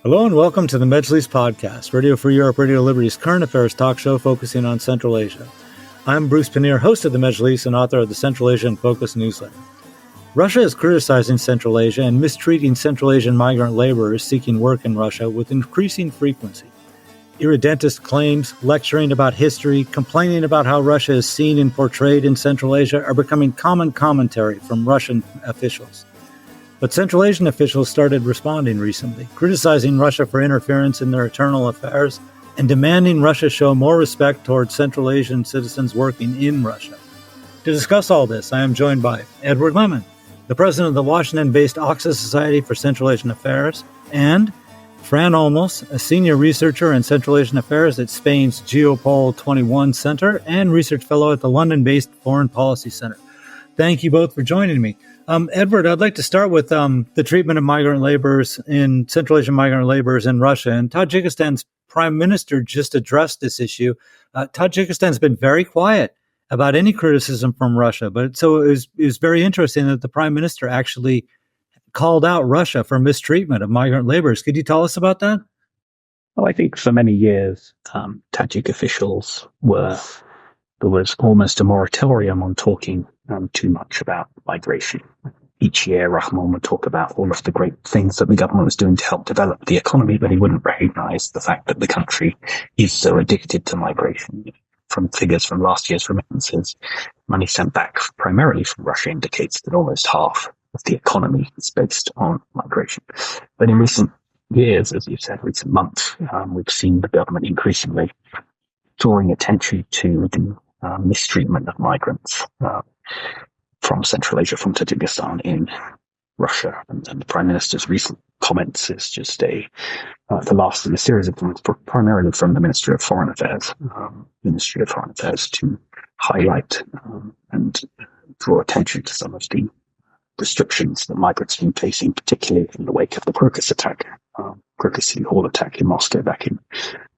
Hello and welcome to the Majlis Podcast, Radio Free Europe, Radio Liberty's current affairs talk show focusing on Central Asia. I'm Bruce Pannier, host of the Majlis and author of the Central Asian Focus newsletter. Russia is criticizing Central Asia and mistreating Central Asian migrant laborers seeking work in Russia with increasing frequency. Irredentist claims, lecturing about history, complaining about how Russia is seen and portrayed in Central Asia are becoming common commentary from Russian officials. But Central Asian officials started responding recently, criticizing Russia for interference in their internal affairs and demanding Russia show more respect towards Central Asian citizens working in Russia. To discuss all this, I am joined by Edward Lemon, the president of the Washington-based Oxus Society for Central Asian Affairs, and Fran Olmos, a senior researcher in Central Asian Affairs at Spain's GEOPOL 21 Center and research fellow at the London-based Foreign Policy Center. Thank you both for joining me. Edward, I'd like to start with the treatment of migrant laborers in Central Asian migrant laborers in Russia. And Tajikistan's prime minister just addressed this issue. Tajikistan's been very quiet about any criticism from Russia. But so it was very interesting that the prime minister actually called out Russia for mistreatment of migrant laborers. Could you tell us about that? Well, I think for many years, Tajik officials there was almost a moratorium on talking too much about migration. Each year, Rahman would talk about all of the great things that the government was doing to help develop the economy, but he wouldn't recognize the fact that the country is so addicted to migration. From figures from last year's remittances, money sent back primarily from Russia indicates that almost half of the economy is based on migration. But in recent years, as you said, recent months, we've seen the government increasingly drawing attention to the mistreatment of migrants from Central Asia, from Tajikistan in Russia. And the Prime Minister's recent comments is just the last in a series of comments, primarily from the Ministry of Foreign Affairs, to highlight and draw attention to some of the restrictions that migrants have been facing, particularly in the wake of the Crocus City Hall attack in Moscow back in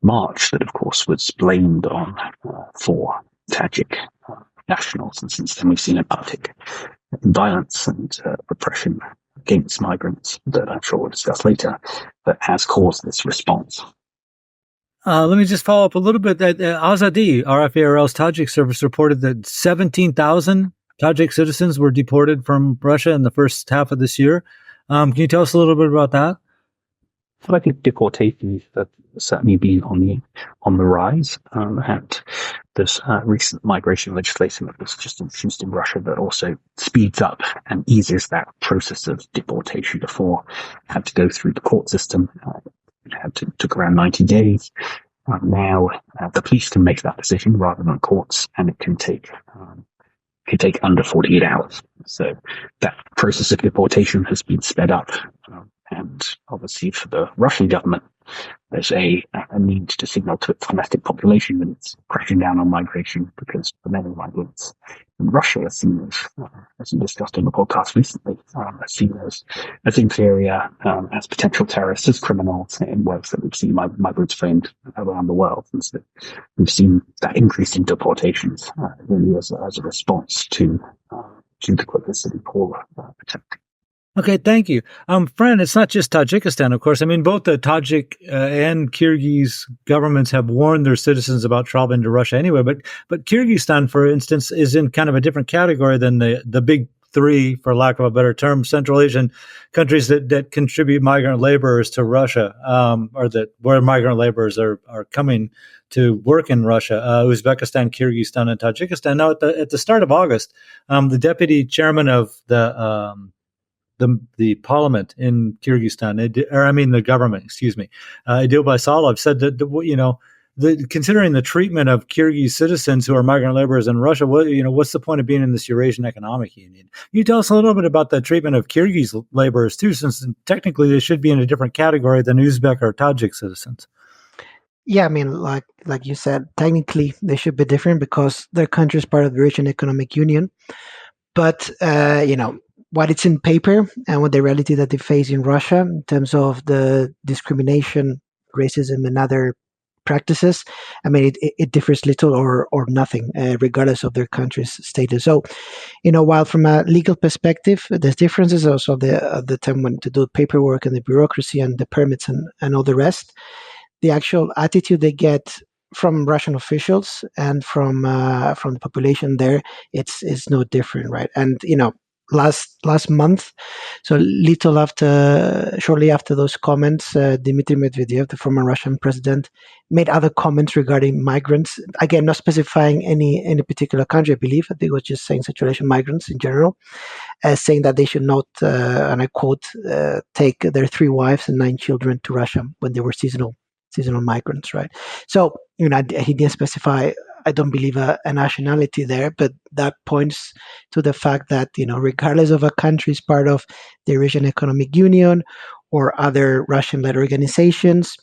March, that of course was blamed on for Tajik nationals. And since then we've seen an uptick in violence and repression against migrants that I'm sure we'll discuss later that has caused this response. Let me just follow up a little bit. Azadi, RFARL's Tajik service, reported that 17,000 Tajik citizens were deported from Russia in the first half of this year. Can you tell us a little bit about that? Well, I think deportations have certainly been on the rise, and there's recent migration legislation that was just introduced in Russia that also speeds up and eases that process of deportation. Before, had to go through the court system, took around 90 days. Now the police can make that decision rather than courts, and it can take under 48 hours. So that process of deportation has been sped up. And obviously for the Russian government, there's a need to signal to its domestic population that it's crashing down on migration, because the many migrants in Russia are seen as we discussed in the podcast recently, are seen as inferior, as potential terrorists, as criminals in ways that we've seen migrants framed around the world. And so we've seen that increase in deportations really as a response to the Crocus City Hall attack. Okay, thank you. Fran, it's not just Tajikistan, of course. I mean, both the Tajik and Kyrgyz governments have warned their citizens about traveling to Russia anyway. But Kyrgyzstan, for instance, is in kind of a different category than the big three, for lack of a better term, Central Asian countries that contribute migrant laborers to Russia, where migrant laborers are coming to work in Russia: Uzbekistan, Kyrgyzstan, and Tajikistan. Now, at the start of August, the deputy chairman of the parliament in Kyrgyzstan, the government, Idil Baysalov, said that, considering the treatment of Kyrgyz citizens who are migrant laborers in Russia, what's the point of being in this Eurasian Economic Union? Can you tell us a little bit about the treatment of Kyrgyz laborers too, since technically they should be in a different category than Uzbek or Tajik citizens? Yeah, I mean, like you said, technically they should be different because their country is part of the Eurasian Economic Union. But, what it's in paper and what the reality that they face in Russia in terms of the discrimination, racism, and other practices, I mean, it differs little or nothing, regardless of their country's status. So, while from a legal perspective, there's differences also the time when to do paperwork and the bureaucracy and the permits and all the rest. The actual attitude they get from Russian officials and from the population there, it's no different, right? And last month, so shortly after those comments, Dmitry Medvedev, the former Russian president, made other comments regarding migrants. Again, not specifying any particular country, I believe. I think it was just saying situation migrants in general, saying that they should not, and I quote, take their 3 wives and 9 children to Russia when they were seasonal migrants, right? So, he didn't specify, I don't believe, a nationality there, but that points to the fact that, regardless of a country's part of the Eurasian Economic Union or other Russian-led organizations,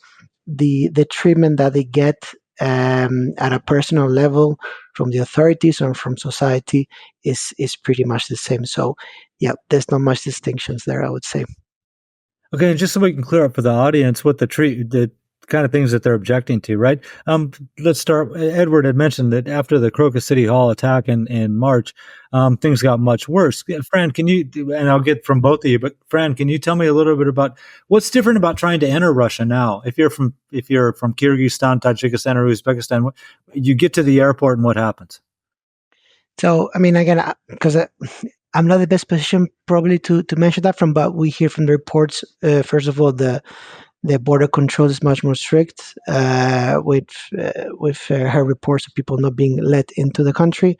the treatment that they get at a personal level from the authorities or from society is pretty much the same. So, yeah, there's not much distinctions there, I would say. Okay, and just so we can clear up for the audience what the kind of things that they're objecting to, right? Let's start. Edward had mentioned that after the Crocus City Hall attack in March, things got much worse. Fran, can you, and I'll get from both of you, but Fran, can you tell me a little bit about what's different about trying to enter Russia now? If you're from Kyrgyzstan, Tajikistan, or Uzbekistan, you get to the airport and what happens? So, I mean, again, because I'm not the best position probably to mention that but we hear from the reports, first of all, the border control is much more strict, with her reports of people not being let into the country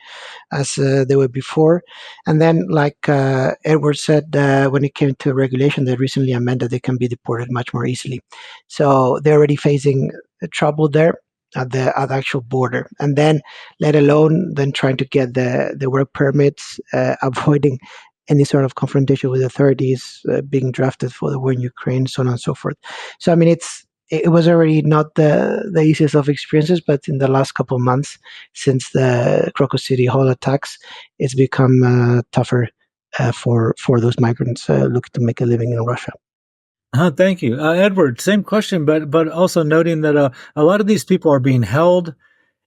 as they were before. And then, like Edward said, when it came to regulation, they recently amended they can be deported much more easily. So they're already facing trouble there at the actual border, and then let alone then trying to get the work permits, avoiding any sort of confrontation with authorities, being drafted for the war in Ukraine, so on and so forth. So, I mean, it was already not the easiest of experiences, but in the last couple of months, since the Crocus City Hall attacks, it's become tougher for those migrants looking to make a living in Russia. Thank you, Edward. Same question, but also noting that a lot of these people are being held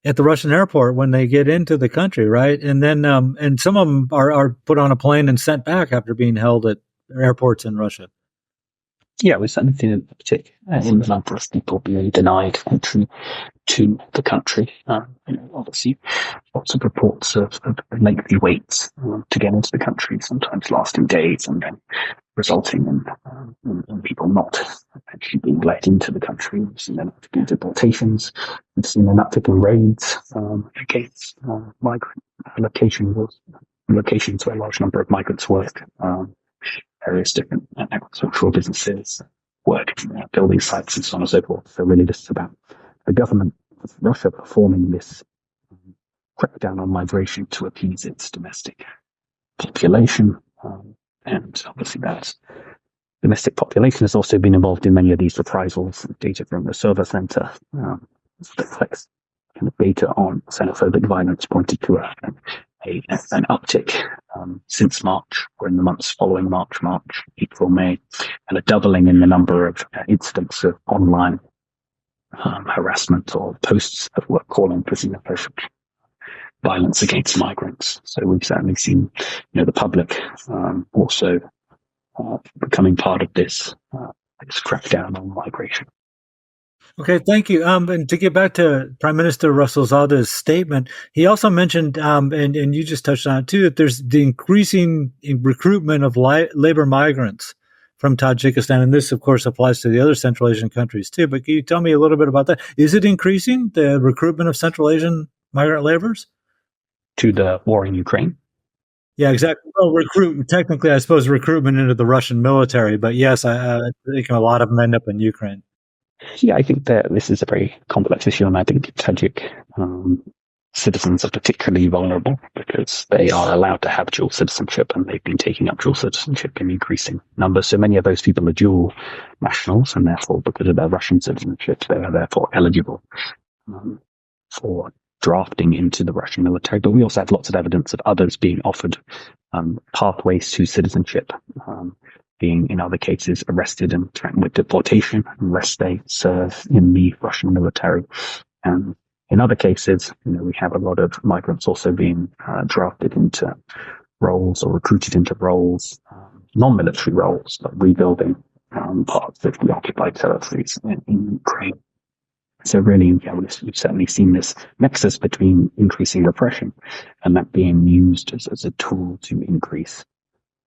at the Russian airport when they get into the country, right? And then and some of them are put on a plane and sent back after being held at airports in Russia. Yeah, we've certainly seen an uptick in the number of people being denied entry to the country. Obviously, lots of reports of lengthy waits to get into the country, sometimes lasting days, and then resulting in people not actually being let into the country. We've seen an uptick in deportations. We've seen an uptick in raids against migrant locations where a large number of migrants work. Various different agricultural businesses, work, building sites, and so on and so forth. So really, this is about the government of Russia performing this crackdown on migration to appease its domestic population, and obviously that domestic population has also been involved in many of these reprisals. Data from the server center that collects kind of data on xenophobic violence pointed to an uptick since March, or in the months following March, April, May, and a doubling in the number of incidents of online harassment or posts that were calling for xenophobic violence against migrants. So we've certainly seen, the public also becoming part of this crackdown on migration. Okay, thank you. And to get back to Prime Minister Rasulzade's statement, he also mentioned, and you just touched on it too, that there's the increasing recruitment of labor migrants from Tajikistan. And this, of course, applies to the other Central Asian countries too. But can you tell me a little bit about that? Is it increasing, the recruitment of Central Asian migrant laborers? To the war in Ukraine? Yeah, exactly. Well, technically, I suppose recruitment into the Russian military. But yes, I think a lot of them end up in Ukraine. Yeah, I think that this is a very complex issue, and I think Tajik citizens are particularly vulnerable because they are allowed to have dual citizenship, and they've been taking up dual citizenship in increasing numbers. So many of those people are dual nationals, and therefore, because of their Russian citizenship, they are therefore eligible for drafting into the Russian military. But we also have lots of evidence of others being offered pathways to citizenship being in other cases arrested and threatened with deportation unless they serve in the Russian military. And in other cases, we have a lot of migrants also being drafted into roles or recruited into roles, non-military roles, but rebuilding parts of the occupied territories in Ukraine. So really, we've certainly seen this nexus between increasing repression and that being used as a tool to increase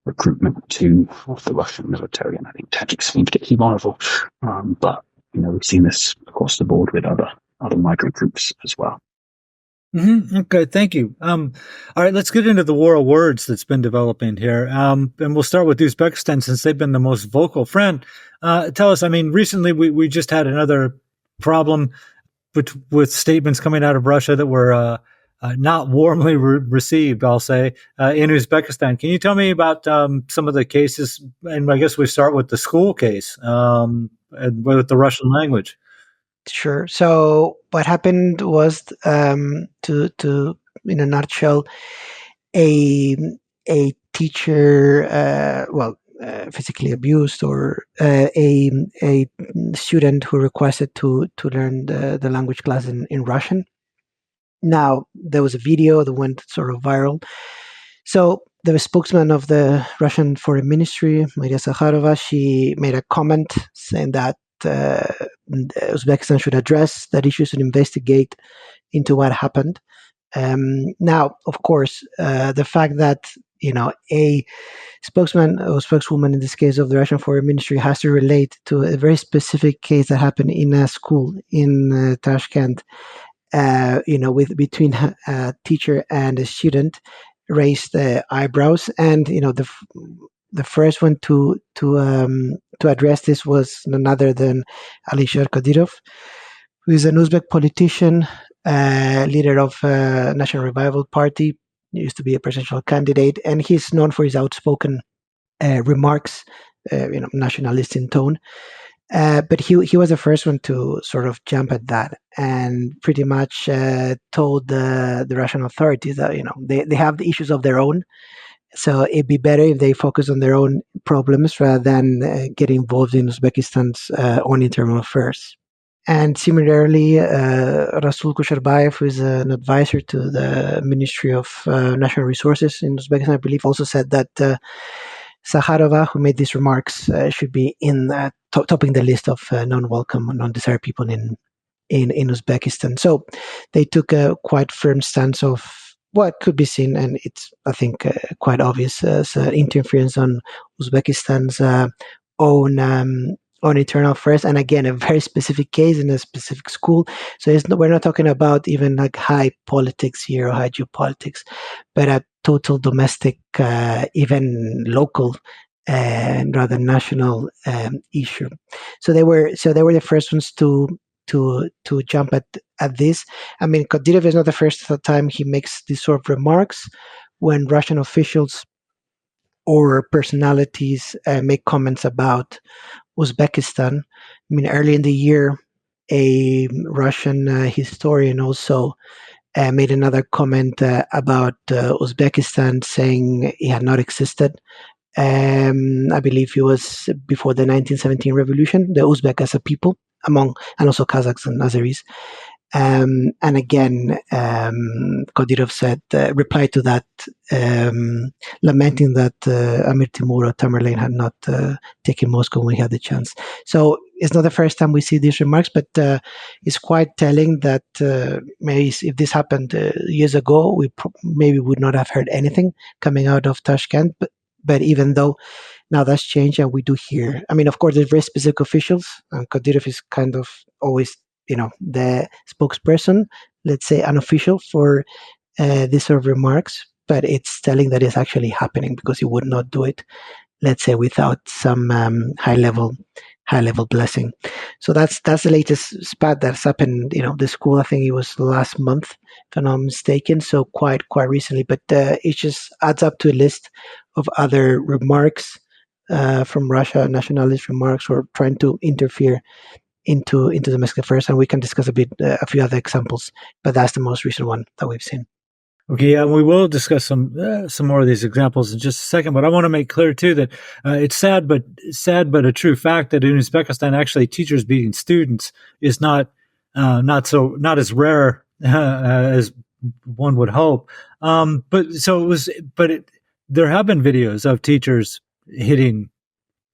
recruitment to the Russian military. And I think Tajiks seem particularly vulnerable. But, we've seen this across the board with other migrant groups as well. Mm-hmm. Okay, thank you. All right, let's get into the war of words that's been developing here. And we'll start with Uzbekistan since they've been the most vocal. Fran, tell us, recently we just had another problem with statements coming out of Russia that were not warmly received, I'll say, in Uzbekistan. Can you tell me about some of the cases? And I guess we start with the school case and with the Russian language. Sure. So what happened was, to in a nutshell, a teacher, physically abused, or a student who requested to learn the language class in Russian. Now there was a video that went sort of viral. So the spokesman of the Russian Foreign Ministry, Maria Zakharova, she made a comment saying that Uzbekistan should address that issue and investigate into what happened. Now, of course, the fact that a spokesman or spokeswoman, in this case of the Russian Foreign Ministry, has to relate to a very specific case that happened in a school in Tashkent, with between a teacher and a student, raised eyebrows, and the first one to address this was none other than Alisher Kadyrov, who is an Uzbek politician, leader of National Revival Party. He used to be a presidential candidate, and he's known for his outspoken remarks, nationalist in tone. But he was the first one to sort of jump at that and pretty much told the Russian authorities that they have the issues of their own, so it'd be better if they focus on their own problems rather than get involved in Uzbekistan's own internal affairs. And similarly, Rasul Kusherbayev, who is an advisor to the Ministry of National Resources in Uzbekistan, I believe, also said that Sakharova, who made these remarks, should be in topping the list of non-welcome, non-desired people in Uzbekistan. So they took a quite firm stance of what could be seen, and it's, I think, quite obvious as interference on Uzbekistan's own internal affairs, and again, a very specific case in a specific school. So we're not talking about even like high politics here or high geopolitics, but a total domestic, even local, and rather national issue. So they were the first ones to jump at this. Kadyrov is not the first time he makes these sort of remarks when Russian officials or personalities make comments about Uzbekistan. Early in the year, a Russian historian also made another comment about Uzbekistan, saying it had not existed. I believe it was before the 1917 revolution, the Uzbek as a people, and also Kazakhs and Azeris. And again, Kadyrov replied to that, lamenting that Amir Timur or Tamerlane had not taken Moscow when he had the chance. So it's not the first time we see these remarks, but it's quite telling that maybe if this happened years ago, we maybe would not have heard anything coming out of Tashkent. But even though now that's changed, and we do hear, of course, there's very specific officials, and Kadyrov is kind of always the spokesperson, let's say unofficial, for these sort of remarks, but it's telling that it's actually happening, because he would not do it, let's say, without some high level blessing. So that's the latest spat that's happened. The school, I think it was last month, if I'm not mistaken, so quite recently, but it just adds up to a list of other remarks from Russia, nationalist remarks, or trying to interfere into domestic affairs, and we can discuss a few other examples, but that's the most recent one that we've seen. Okay, yeah, we will discuss some more of these examples in just a second. But I want to make clear too that it's sad, but a true fact that in Uzbekistan, actually, teachers beating students is not as rare as one would hope. There have been videos of teachers hitting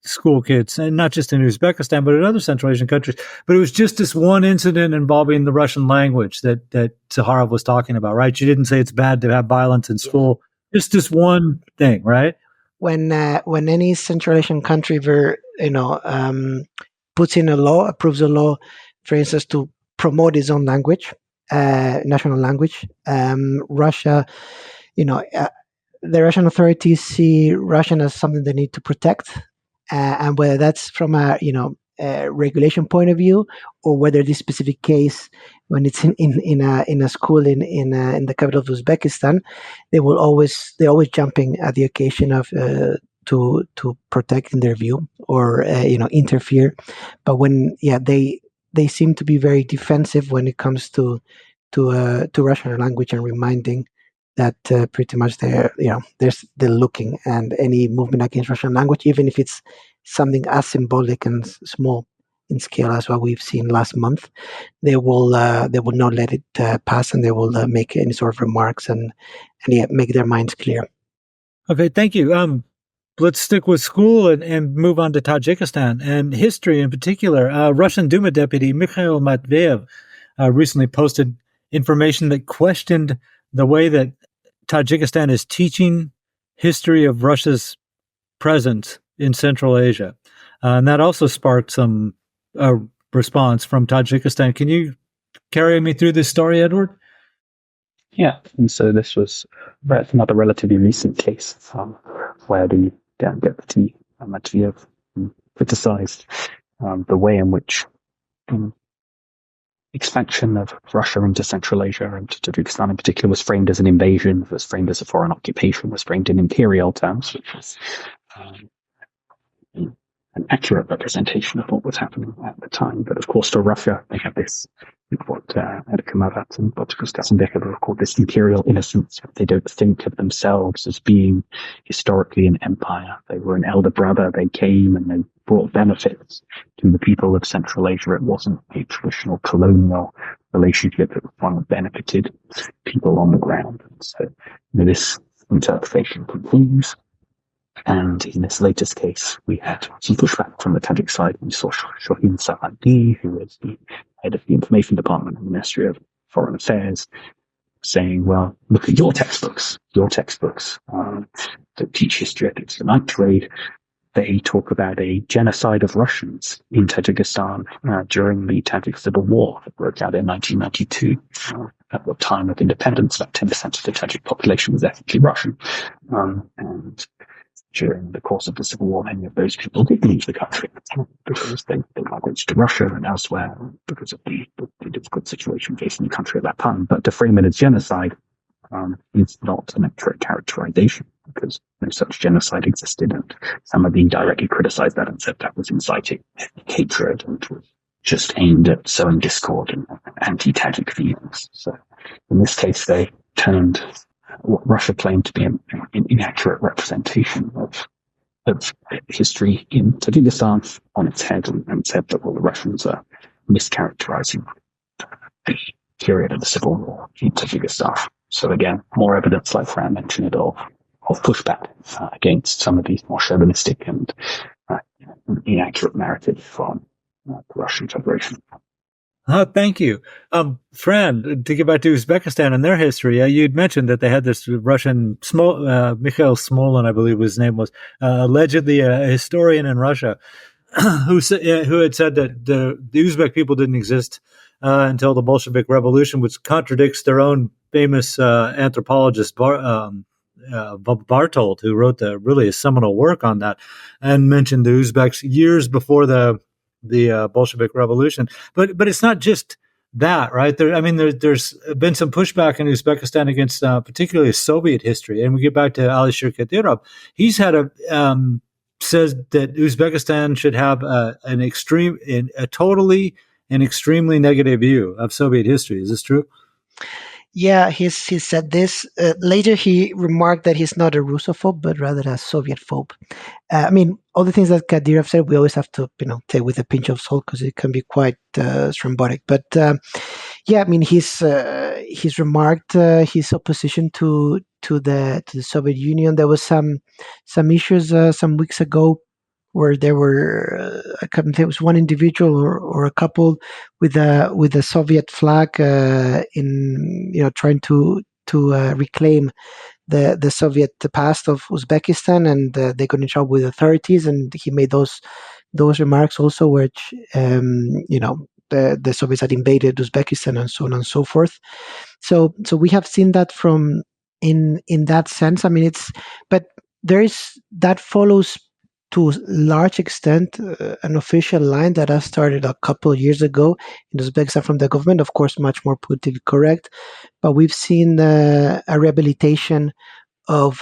school kids, and not just in Uzbekistan, but in other Central Asian countries. But it was just this one incident involving the Russian language that Zaharov was talking about, right? She didn't say it's bad to have violence in school. Just this one thing, right? When any Central Asian country puts in a law, approves a law, for instance, to promote its own language, national language, Russia, the Russian authorities see Russian as something they need to protect, and whether that's from a regulation point of view, or whether this specific case, when it's in a school in the capital of Uzbekistan, they're always jumping at the occasion of to protect in their view, or interfere. But when they seem to be very defensive when it comes to Russian language, and reminding that pretty much they're looking, and any movement against Russian language, even if it's something as symbolic and small in scale as what we've seen last month, they will not let it pass, and they will make any sort of remarks, and make their minds clear. Okay, thank you. Let's stick with school and move on to Tajikistan and history in particular. Russian Duma deputy Mikhail Matveyev recently posted information that questioned the way that Tajikistan is teaching history of Russia's presence in Central Asia. And that also sparked some response from Tajikistan. Can you carry me through this story, Edward? Yeah, and so this was another relatively recent case where the deputy Matveyev criticized the way in which expansion of Russia into Central Asia, and Tajikistan in particular, was framed as an invasion, was framed as a foreign occupation, was framed in imperial terms, which was an accurate representation of what was happening at the time. But of course, to Russia, they have this, what Edgar Marat and Boticus Gassenbecker have called this imperial innocence. They don't think of themselves as being historically an empire. They were an elder brother. They came and they brought benefits to the people of Central Asia. It wasn't a traditional colonial relationship. It was one that benefited people on the ground. And so this interpretation continues. And in this latest case, we had some pushback from the Tajik side. We saw Shohin Sahadi, who was the head of the information department in the Ministry of Foreign Affairs, saying, well, look at your textbooks that teach history ethics the night trade. They talk about a genocide of Russians in Tajikistan during the Tajik Civil War that broke out in 1992. At the time of independence, about 10% of the Tajik population was ethnically Russian. And during the course of the Civil War, many of those people did leave the country because they migrated to Russia and elsewhere because of the difficult situation facing the country at that time. But to frame it as genocide is not an accurate characterization, because no such genocide existed, and somebody directly criticized that and said that was inciting ethnic hatred and was just aimed at sowing discord and anti-Tajik feelings. So in this case, they turned what Russia claimed to be an inaccurate representation of history in Tajikistan on its head, and said that, well, the Russians are mischaracterizing the period of the Civil War in Tajikistan. So again, more evidence, like Fran mentioned, of pushback against some of these more chauvinistic and inaccurate narratives from the Russian Federation. Thank you. Fran, to get back to Uzbekistan and their history, you'd mentioned that they had this Russian, Mikhail Smolin, I believe his name was, allegedly a historian in Russia, who had said that the Uzbek people didn't exist until the Bolshevik Revolution, which contradicts their own famous anthropologist, Bartold, who wrote really a seminal work on that, and mentioned the Uzbeks years before the Bolshevik Revolution. But it's not just that, right? There's been some pushback in Uzbekistan against particularly Soviet history. And we get back to Alisher Kadyrov. He's had says that Uzbekistan should have a totally and extremely negative view of Soviet history. Is this true? Yeah, he said this. Later, he remarked that he's not a Russophobe, but rather a Soviet-phobe. I mean, all the things that Kadyrov said, we always have to, take with a pinch of salt because it can be quite thrombotic. But yeah, I mean, he's remarked his opposition to the Soviet Union. There was some issues some weeks ago where there were there was one individual or a couple with a Soviet flag in trying to reclaim the Soviet past of Uzbekistan, and they got in trouble with authorities, and he made those remarks also, which the Soviets had invaded Uzbekistan and so on and so forth. So we have seen that from in that sense. I mean, but there is that follows to a large extent an official line that has started a couple of years ago in Uzbekistan from the government, of course, much more politically correct. But we've seen a rehabilitation of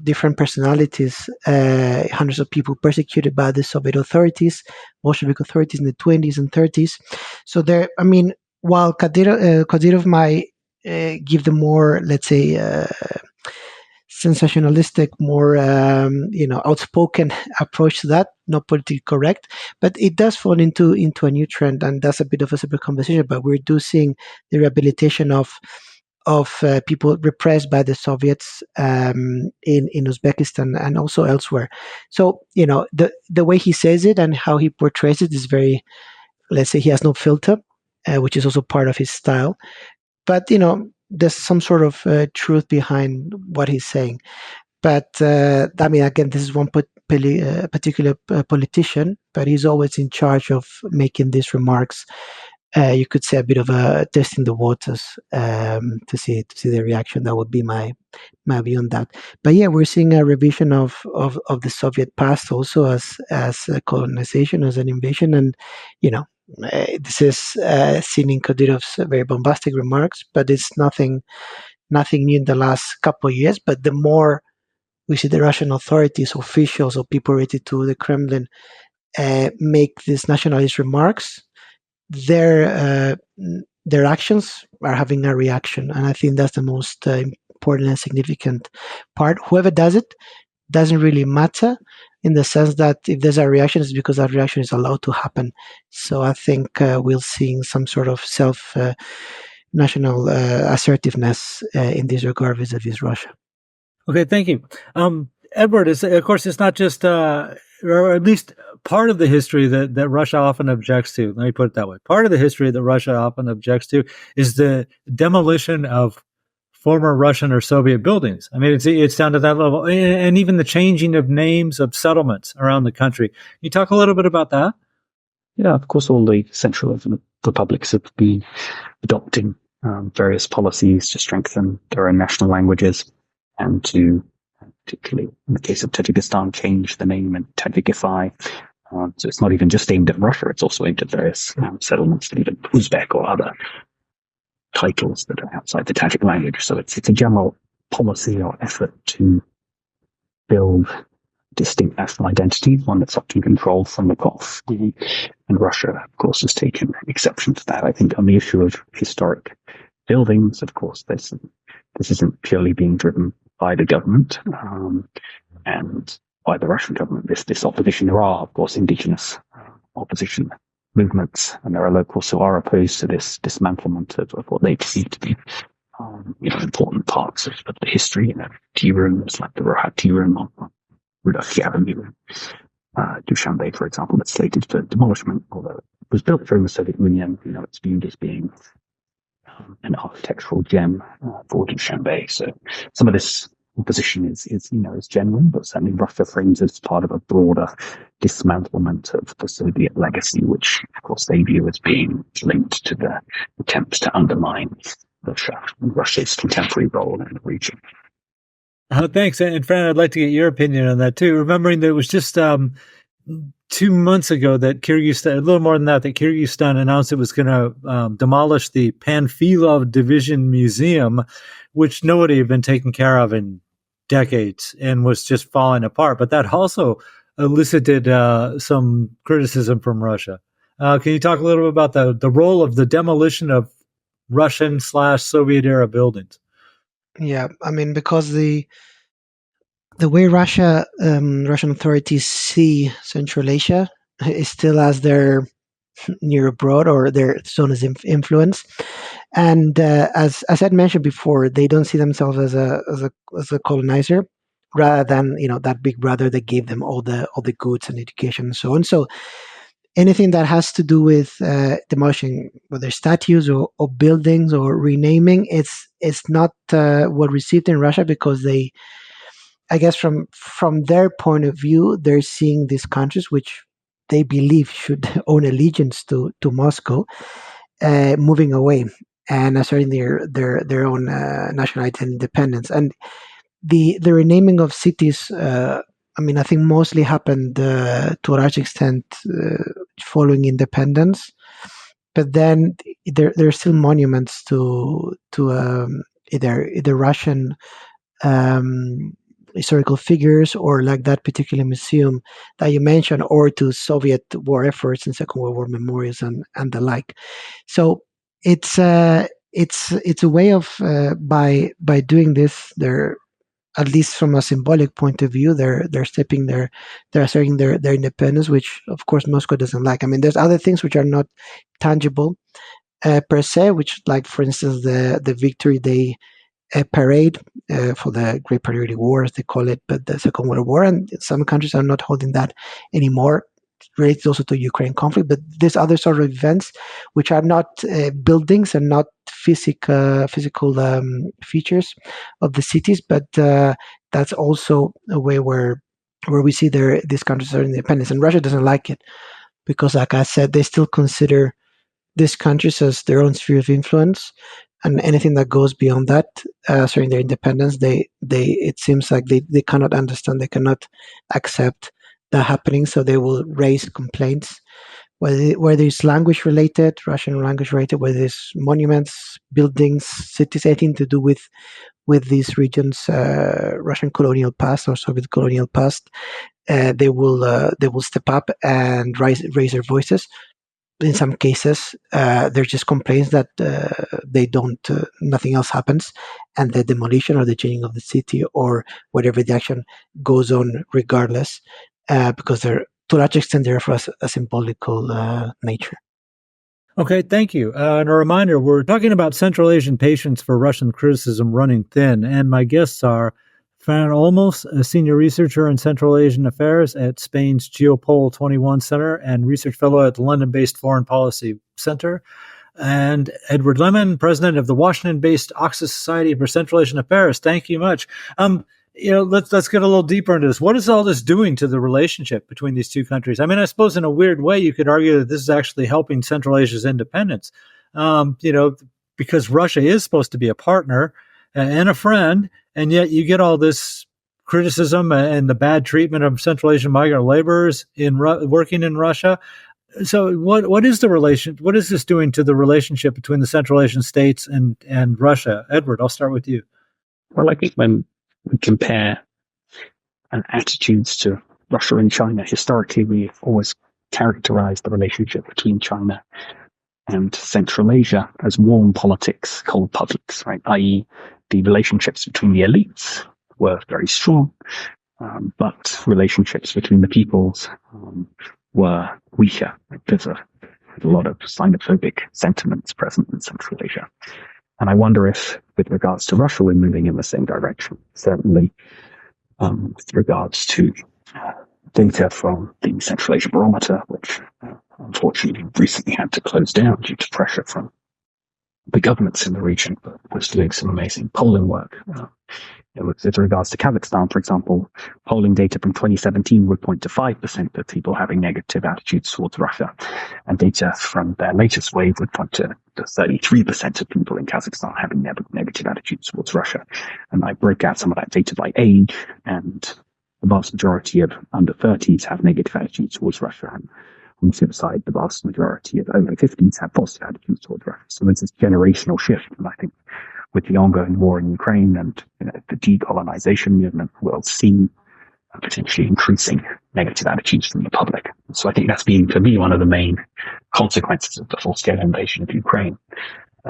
different personalities, hundreds of people persecuted by the Soviet authorities, Bolshevik authorities in the 20s and 30s. So there, I mean, while Kadyrov might give the more, let's say, sensationalistic, more outspoken approach to that, not politically correct, but it does fall into a new trend, and that's a bit of a separate conversation. But we're seeing the rehabilitation of people repressed by the Soviets in Uzbekistan and also elsewhere. So the way he says it and how he portrays it is very, let's say, he has no filter, which is also part of his style. But there's some sort of truth behind what he's saying. But I mean, again, this is one particular politician, but he's always in charge of making these remarks. You could say a bit of a testing the waters to see the reaction. That would be my view on that. But yeah, we're seeing a revision of the Soviet past also as a colonization, as an invasion, and this is seen in Kadyrov's very bombastic remarks, but it's nothing new in the last couple of years. But the more we see the Russian authorities, officials, or people related to the Kremlin make these nationalist remarks, their actions are having a reaction, and I think that's the most important and significant part. Whoever does it doesn't really matter, in the sense that if there's a reaction, it's because that reaction is allowed to happen. So I think we're seeing some sort of national assertiveness in this regard vis-a-vis Russia. Okay, thank you. Edward, of course, it's not just, or at least part of the history that Russia often objects to. Let me put it that way. Part of the history that Russia often objects to is the demolition of former Russian or Soviet buildings. I mean, it's down to that level, and even the changing of names of settlements around the country. Can you talk a little bit about that? Yeah, of course, all the Central republics have been adopting various policies to strengthen their own national languages and to, particularly in the case of Tajikistan, change the name and Tajikify. So it's not even just aimed at Russia, it's also aimed at various settlements, even Uzbek or other titles that are outside the Tajik language. So it's a general policy or effort to build distinct national identity, one that's often controlled from the off. And Russia, of course, has taken exception to that. I think on the issue of historic buildings, of course, this isn't purely being driven by the government and by the Russian government. This opposition, there are, of course, indigenous opposition movements, and there are locals who are opposed to this dismantlement of what they perceive to be important parts of the history. Tea rooms like the Rohat Tea Room on Rudolph Avenue, Dushanbe, for example, that's slated for demolishment, although it was built during the Soviet Union. It's viewed as being an architectural gem for Dushanbe. So some of this opposition is genuine, but certainly Russia frames it as part of a broader dismantlement of the Soviet legacy, which of course they view as being linked to the attempts to undermine Russia's contemporary role in the region. Thanks. And Fran, I'd like to get your opinion on that too. Remembering that it was just 2 months ago that Kyrgyzstan, a little more than that Kyrgyzstan announced it was going to demolish the Panfilov Division Museum, which nobody had been taken care of in decades and was just falling apart. But that also elicited some criticism from Russia. Can you talk a little bit about the role of the demolition of Russian/Soviet era buildings. Yeah, I mean, because the way Russian authorities see Central Asia is still as their near abroad or their zone of influence, and as I'd mentioned before, they don't see themselves as a colonizer, rather than that big brother that gave them all the goods and education and so on. So anything that has to do with demolishing whether statues or buildings or renaming, it's not well received in Russia, because they, I guess, from their point of view, they're seeing these countries which they believe should own allegiance to Moscow, moving away and asserting their own nationality and independence. And the renaming of cities, I mean, I think mostly happened to a large extent following independence. But then there are still monuments to either Russian um, historical figures, or like that particular museum that you mentioned, or to Soviet war efforts and Second World War memorials and the like. So it's a way of by doing this, they're, at least from a symbolic point of view, they're asserting their independence, which of course Moscow doesn't like. I mean, there's other things which are not tangible per se, which, like for instance, the Victory Day parade for the Great Patriotic War, as they call it, but the Second World War, and some countries are not holding that anymore. Related also to Ukraine conflict, but these other sort of events, which are not buildings and not physical features of the cities, but that's also a way where we see these countries are independence, and Russia doesn't like it, because, like I said, they still consider these countries as their own sphere of influence, and anything that goes beyond that, showing their independence, they it seems like they cannot understand, they cannot accept that happening, so they will raise complaints, whether it's language related, Russian language related, whether it's monuments, buildings, cities, anything to do with these regions, Russian colonial past or Soviet colonial past. They will step up and raise their voices. In some cases, there's just complaints that they don't, nothing else happens, and the demolition or the changing of the city or whatever the action goes on regardless, because they're, to a large extent, they're for a symbolical nature. Okay, thank you. And a reminder, we're talking about Central Asian patience for Russian criticism running thin, and my guests are Fran Olmos, a senior researcher in Central Asian affairs at Spain's GEOPOL 21 Center and research fellow at the London-based Foreign Policy Center, and Edward Lemon, president of the Washington-based Oxus Society for Central Asian Affairs. Thank you much. Let's get a little deeper into this. What is all this doing to the relationship between these two countries? I mean, I suppose in a weird way, you could argue that this is actually helping Central Asia's independence, because Russia is supposed to be a partner and a friend, and yet you get all this criticism and the bad treatment of Central Asian migrant laborers working in Russia. So what is the relation? What is this doing to the relationship between the Central Asian states and Russia? Edward, I'll start with you. Well, I think when we compare attitudes to Russia and China, historically we've always characterized the relationship between China and Central Asia as warm politics, cold publics, right? I.e., the relationships between the elites were very strong, but relationships between the peoples were weaker. Right? There's a lot of xenophobic sentiments present in Central Asia. And I wonder if, with regards to Russia, we're moving in the same direction. Certainly, with regards to data from the Central Asia Barometer, which unfortunately recently had to close down due to pressure from the governments in the region, but was doing some amazing polling work. With regards to Kazakhstan, for example, polling data from 2017 would point to 5% of people having negative attitudes towards Russia, and data from their latest wave would point to 33% of people in Kazakhstan having negative attitudes towards Russia. And I broke out some of that data by age, and the vast majority of under 30s have negative attitudes towards Russia. And on the flip side, the vast majority of over 50s have positive attitudes towards Russia. So there's this generational shift, and I think with the ongoing war in Ukraine and the decolonization movement, we'll see potentially increasing negative attitudes from the public. So I think that's been, for me, one of the main consequences of the full-scale invasion of Ukraine.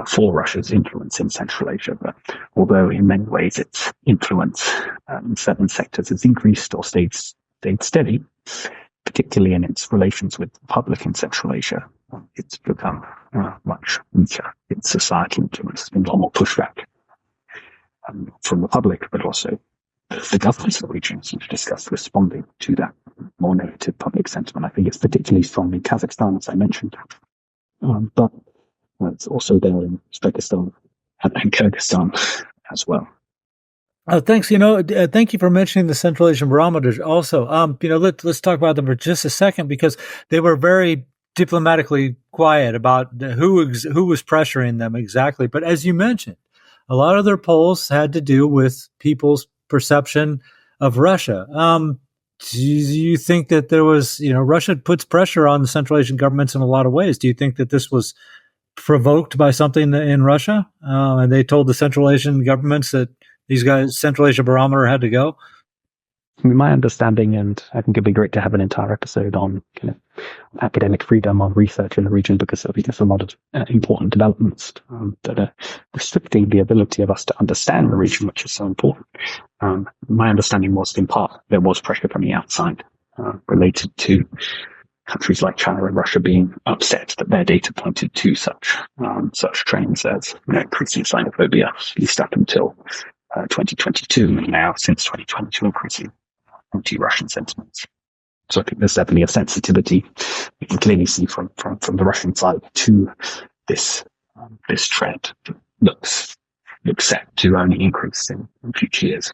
for Russia's influence in Central Asia. But although in many ways its influence in certain sectors has increased or stayed steady, particularly in its relations with the public in Central Asia, it's become much weaker. Its societal influence has been a lot more pushback from the public, but also the governments of the region, as we've discussed, responding to that more negative public sentiment. I think it's particularly strong in Kazakhstan, as I mentioned, but it's also there in Uzbekistan and Kyrgyzstan as well. Thanks. Thank you for mentioning the Central Asian barometers. Also, let's talk about them for just a second, because they were very diplomatically quiet about who was pressuring them exactly. But as you mentioned, a lot of their polls had to do with people's perception of Russia. Do you think that there was, Russia puts pressure on the Central Asian governments in a lot of ways. Do you think that this was provoked by something in Russia, and they told the Central Asian governments that these guys, Central Asia Barometer, had to go? My understanding, and I think it'd be great to have an entire episode on kind of academic freedom on research in the region, because I think there's a lot of important developments that are restricting the ability of us to understand the region, which is so important. My understanding was, in part, there was pressure from the outside related to countries like China and Russia being upset that their data pointed to such trends as increasing xenophobia, at least up until 2022, and now since 2022 increasing anti-Russian sentiments. So I think there's definitely a sensitivity we can clearly see from the Russian side to this trend that looks set to only increase in future years.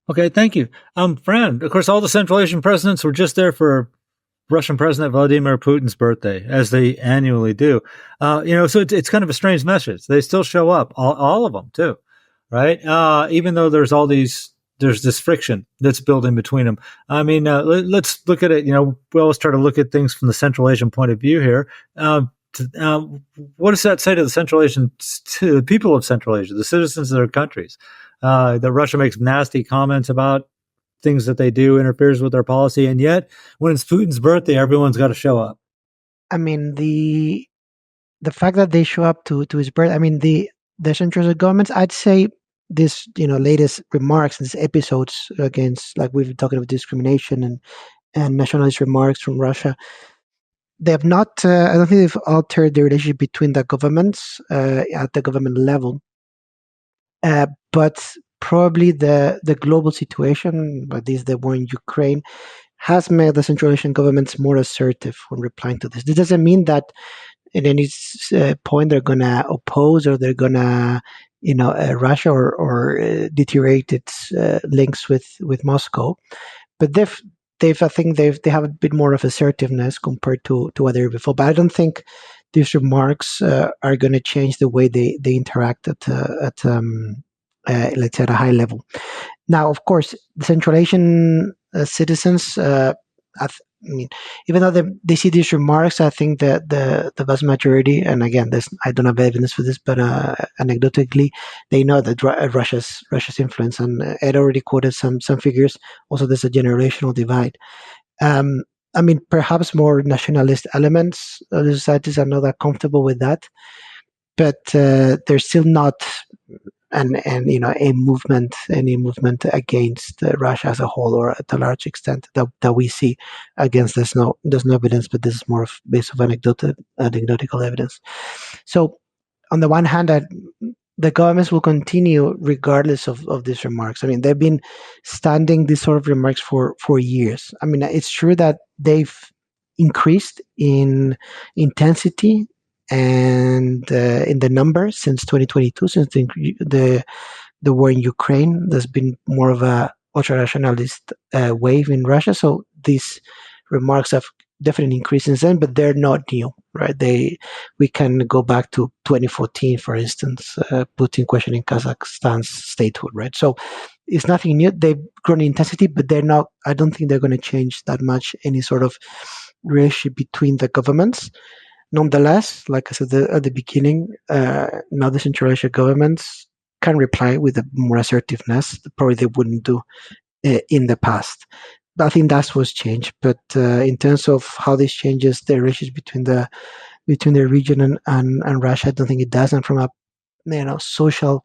Okay, thank you. Fran, of course, all the Central Asian presidents were just there for Russian President Vladimir Putin's birthday, as they annually do. So it's kind of a strange message. They still show up, all of them too, right? Even though there's this friction that's building between them. I mean, let's look at it. We always try to look at things from the Central Asian point of view here. What does that say to the people of Central Asia, the citizens of their countries? That Russia makes nasty comments about things that they do, interferes with their policy, and yet when it's Putin's birthday, everyone's got to show up. I mean, the fact that they show up to his birth. I mean, the central governments. I'd say this, latest remarks, these episodes against, like we've been talking about, discrimination and nationalist remarks from Russia. They have not. I don't think they've altered the relationship between the governments at the government level. But probably the global situation, but this the war in Ukraine, has made the Central Asian governments more assertive when replying to this. This doesn't mean that at any point they're going to oppose or they're going to, Russia or deteriorate its links with Moscow, but they have a bit more of assertiveness compared to what they were before. But I don't think these remarks are going to change the way they interact at let's say at a high level. Now, of course, the Central Asian citizens, even though they see these remarks, I think that the vast majority, and again, I don't have evidence for this, but anecdotally, they know that Russia's influence, and Ed already quoted some figures. Also, there's a generational divide. Perhaps more nationalist elements of the societies are not that comfortable with that, but they're still not any movement against Russia as a whole, or at a large extent that we see against. There's no evidence, but this is more based on anecdotal evidence. So on the one hand, the governments will continue regardless of these remarks. I mean, they've been standing these sort of remarks for years. I mean, it's true that they've increased in intensity and in the numbers since 2022, since the war in Ukraine. There's been more of a ultra-nationalist wave in Russia. So these remarks have definitely increased since then, but they're not new, right? We can go back to 2014, for instance, Putin questioning Kazakhstan's statehood, right? So it's nothing new. They've grown in intensity, but they're not. I don't think they're going to change that much any sort of relationship between the governments. Nonetheless, like I said at the beginning, now the Central Asia governments can reply with a more assertiveness that probably they wouldn't do in the past. But I think that's what's changed. But in terms of how this changes the relations between between the region and Russia. I don't think it does. And from a social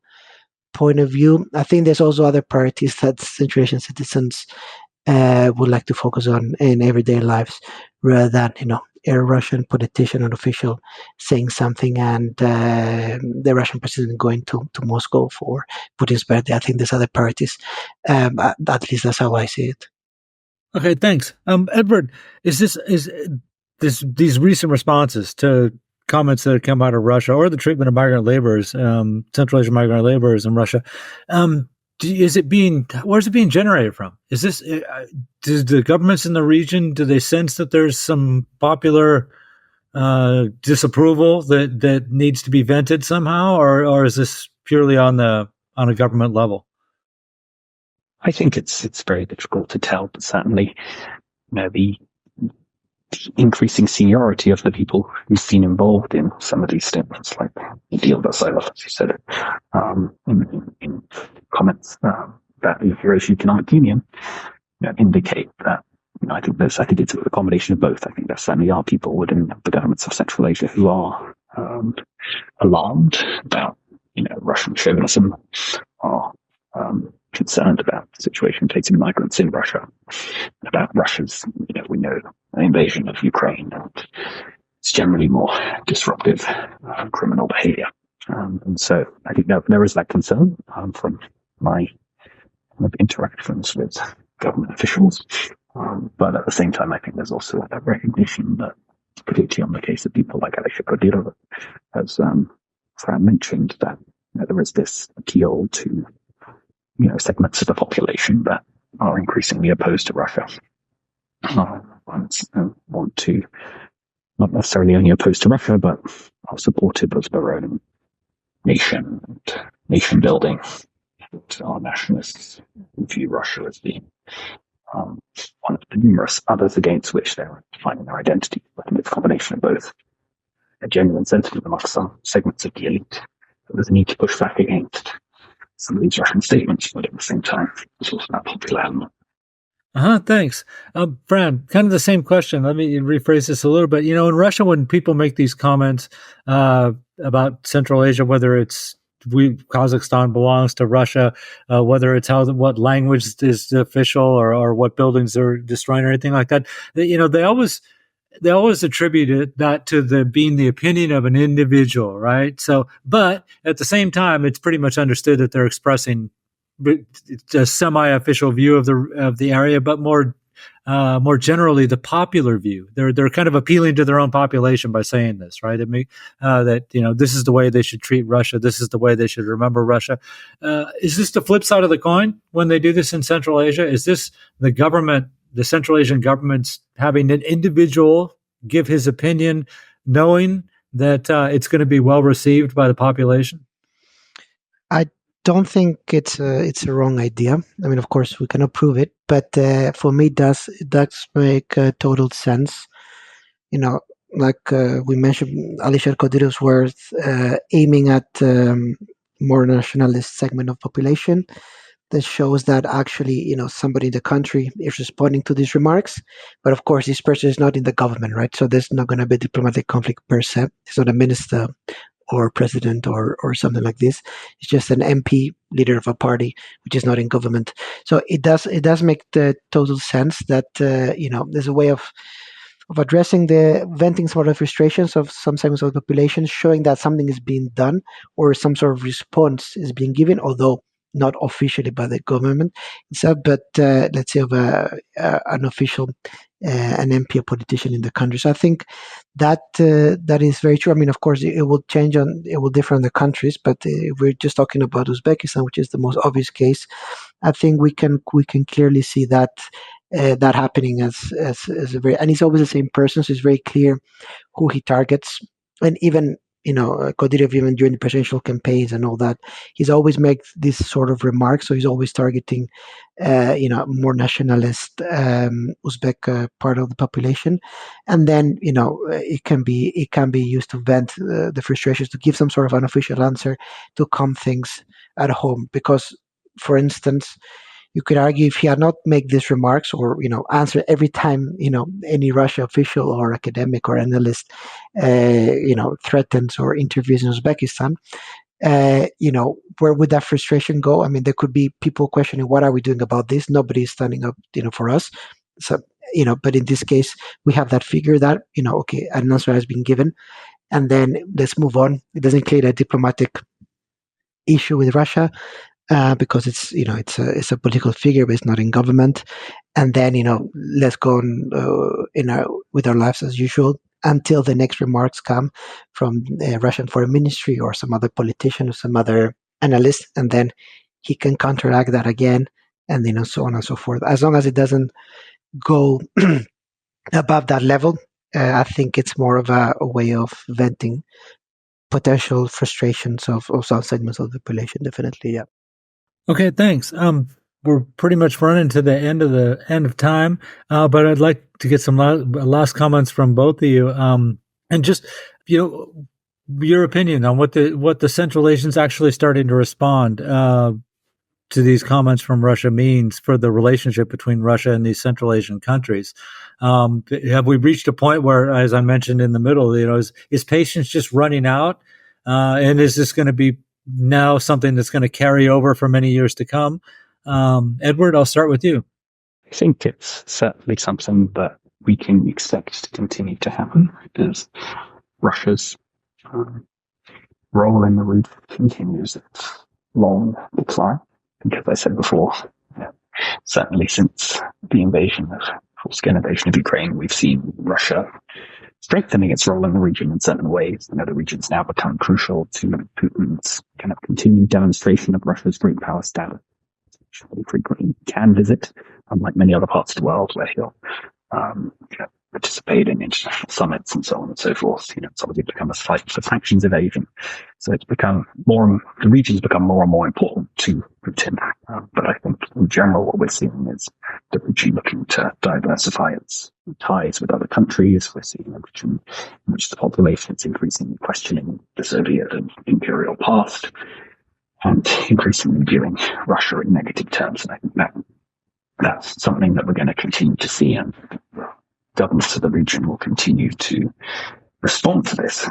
point of view, I think there's also other priorities that Central Asian citizens would like to focus on in everyday lives, rather than a Russian politician or official saying something and the Russian president going to Moscow for Putin's birthday. I think there's other priorities. At least that's how I see it. Okay, thanks. Edward, is these recent responses to comments that have come out of Russia or the treatment of migrant laborers, Central Asian migrant laborers in Russia, where's it being generated from? Is this, do the governments in the region, do they sense that there's some popular disapproval that needs to be vented somehow, or is this purely on a government level? I think it's very difficult to tell, but certainly, the increasing seniority of the people who've been involved in some of these statements, like the deal that Silas, as you said, in comments about the Eurasian Economic Union, indicate that. I think it's a combination of both. I think there certainly are people within the governments of Central Asia who are alarmed about, Russian chauvinism, are concerned about the situation facing migrants in Russia, about Russia's, we know, invasion of Ukraine, and it's generally more disruptive criminal behavior. And so I think there is that concern from my interactions with government officials. But at the same time, I think there's also that recognition that, particularly on the case of people like Alisher Kadyrov, as Fran mentioned, that there is this appeal to segments of the population that are increasingly opposed to Russia, and want to not necessarily only opposed to Russia, but are supportive of their own nation and nation building. And are nationalists who view Russia as being one of the numerous others against which they're finding their identity. But it's a combination of both a genuine sentiment amongst some segments of the elite. So there's a need to push back against some of these Russian statements, but at the same time, there's also that popular element. Thanks. Fran, kind of the same question. Let me rephrase this a little bit. In Russia, when people make these comments about Central Asia, whether it's Kazakhstan belongs to Russia, whether it's what language is official or what buildings they're destroying or anything like that, they always attributed that to being the opinion of an individual, right? So, but at the same time, it's pretty much understood that they're expressing a semi-official view of the area, but more generally the popular view. They're kind of appealing to their own population by saying this, right? That this is the way they should treat Russia. This is the way they should remember Russia. Is this the flip side of the coin when they do this in Central Asia? Is this the Central Asian government's having an individual give his opinion, knowing that it's going to be well received by the population? I don't think it's a wrong idea. I mean, of course, we cannot prove it, but for me, it does make total sense. Like we mentioned, Alisher Kadyrov's words aiming at more nationalist segment of population. That shows that actually, somebody in the country is responding to these remarks. But of course, this person is not in the government, right? So there's not going to be diplomatic conflict per se. It's not a minister or president or something like this. It's just an MP, leader of a party, which is not in government. So it does make the total sense that there's a way of addressing venting some of the frustrations of some segments of the population, showing that something is being done or some sort of response is being given, although not officially by the government itself, but let's say of an official, an MP, a politician in the country. So I think that is very true. I mean, of course, it will differ in the countries, but if we're just talking about Uzbekistan, which is the most obvious case, I think we can clearly see that happening as a very, and he's always the same person, so it's very clear who he targets, and even. Kadyrov, even during the presidential campaigns and all that, he's always made this sort of remarks. So he's always targeting, more nationalist Uzbek part of the population, and then it can be used to vent the frustrations, to give some sort of unofficial answer, to calm things at home. Because, for instance, You could argue if he had not made these remarks or, answer every time, any Russia official or academic or analyst, threatens or interviews in Uzbekistan, where would that frustration go? I mean, there could be people questioning, what are we doing about this? Nobody's standing up, for us. So, but in this case, we have that figure that, okay, an answer has been given, and then let's move on. It doesn't create a diplomatic issue with Russia because it's a political figure, but it's not in government. And then, let's go on with our lives as usual until the next remarks come from the Russian Foreign Ministry or some other politician or some other analyst, and then he can counteract that again, and so on and so forth. As long as it doesn't go above that level, I think it's more of a way of venting potential frustrations of some segments of the population. Definitely, yeah. Okay, thanks. We're pretty much running to the end of time, but I'd like to get some last comments from both of you, and just your opinion on what the Central Asians actually starting to respond to these comments from Russia means for the relationship between Russia and these Central Asian countries. Have we reached a point where, as I mentioned in the middle, is patience just running out, and is this going to be now something that's going to carry over for many years to come? Edward, I'll start with you. I think it's certainly something that we can expect to continue to happen as Russia's role in the region continues its long decline. As I said before, certainly since the full-scale invasion of Ukraine, we've seen Russia strengthening its role in the region in certain ways. The region's now become crucial to Putin's kind of continued demonstration of Russia's great power status. Frequently can visit, unlike many other parts of the world where he'll participate in international summits and so on and so forth. It's obviously become a site for sanctions evasion. So the region's become more and more important to Putin. But I think in general what we're seeing is the region looking to diversify its ties with other countries. We're seeing a region in which the population is increasingly questioning the Soviet and imperial past, and increasingly viewing Russia in negative terms. And I think that's something that we're going to continue to see, and governments of the region will continue to respond to this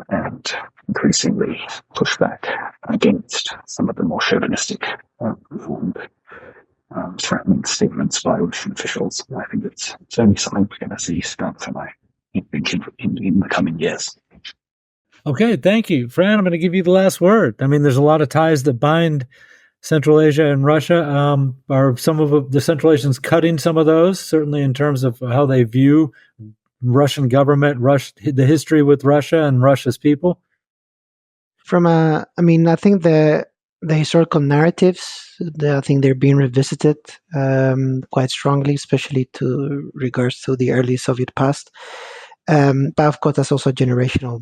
and increasingly push back against some of the more chauvinistic and threatening statements by Russian officials. And I think it's only something we're going to see strengthen, I think, in the coming years. Okay, thank you. Fran, I'm going to give you the last word. I mean, there's a lot of ties that bind Central Asia and Russia. Are some of the Central Asians cutting some of those, certainly in terms of how they view Russian government, the history with Russia and Russia's people? I think the historical narratives, I think they're being revisited quite strongly, especially to regards to the early Soviet past. But of course, that's also a generational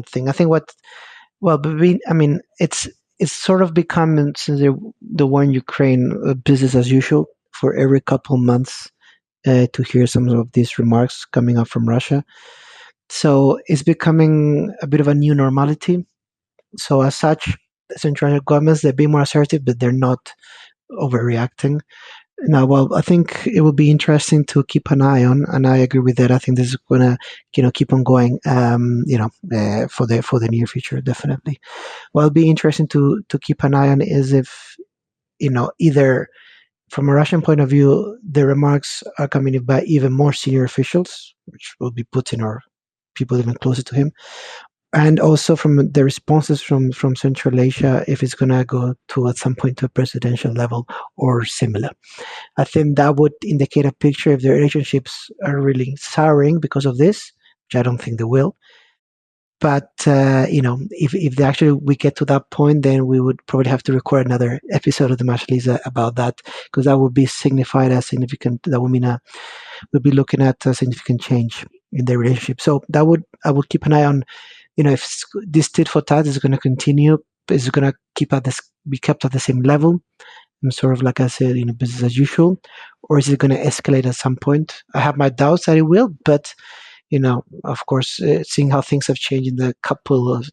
thing. I think it's sort of become, since the war in Ukraine, business as usual for every couple months to hear some of these remarks coming up from Russia. So it's becoming a bit of a new normality. So as such, the central governments, they're being more assertive, but they're not overreacting. Now, well, I think it will be interesting to keep an eye on, and I agree with that. I think this is going to, keep on going, for the near future, definitely. What will be interesting to keep an eye on is if, either from a Russian point of view, the remarks are coming by even more senior officials, which will be Putin or people even closer to him, and also from the responses from Central Asia, if it's going to go to at some point to a presidential level or similar. I think that would indicate a picture if the relationships are really souring because of this, which I don't think they will. But, if we get to that point, then we would probably have to record another episode of the Majlis about that, because that would be signified as significant. That would mean we'll be looking at a significant change in their relationship. So I would keep an eye on, if this tit for tat is going to continue, is it going to be kept at the same level, and sort of like I said, business as usual, or is it going to escalate at some point? I have my doubts that it will, but of course, seeing how things have changed in the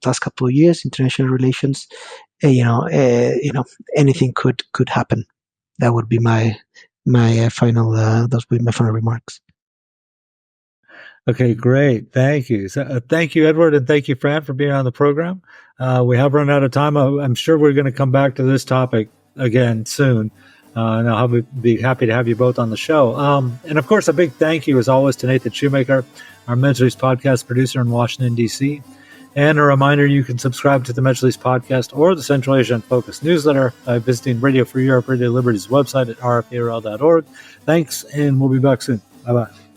last couple of years, international relations, anything could happen. that would be my final those would be my final remarks. Okay, great. Thank you. So, thank you, Edward, and thank you, Fran, for being on the program. We have run out of time. I'm sure we're going to come back to this topic again soon. And I'll be happy to have you both on the show. And of course, a big thank you, as always, to Nathan Shoemaker, our Medjlis podcast producer in Washington, D.C. And a reminder, you can subscribe to the Medjlis podcast or the Central Asia Focus newsletter by visiting Radio Free Europe, Radio Liberty's website at rfarl.org. Thanks, and we'll be back soon. Bye-bye.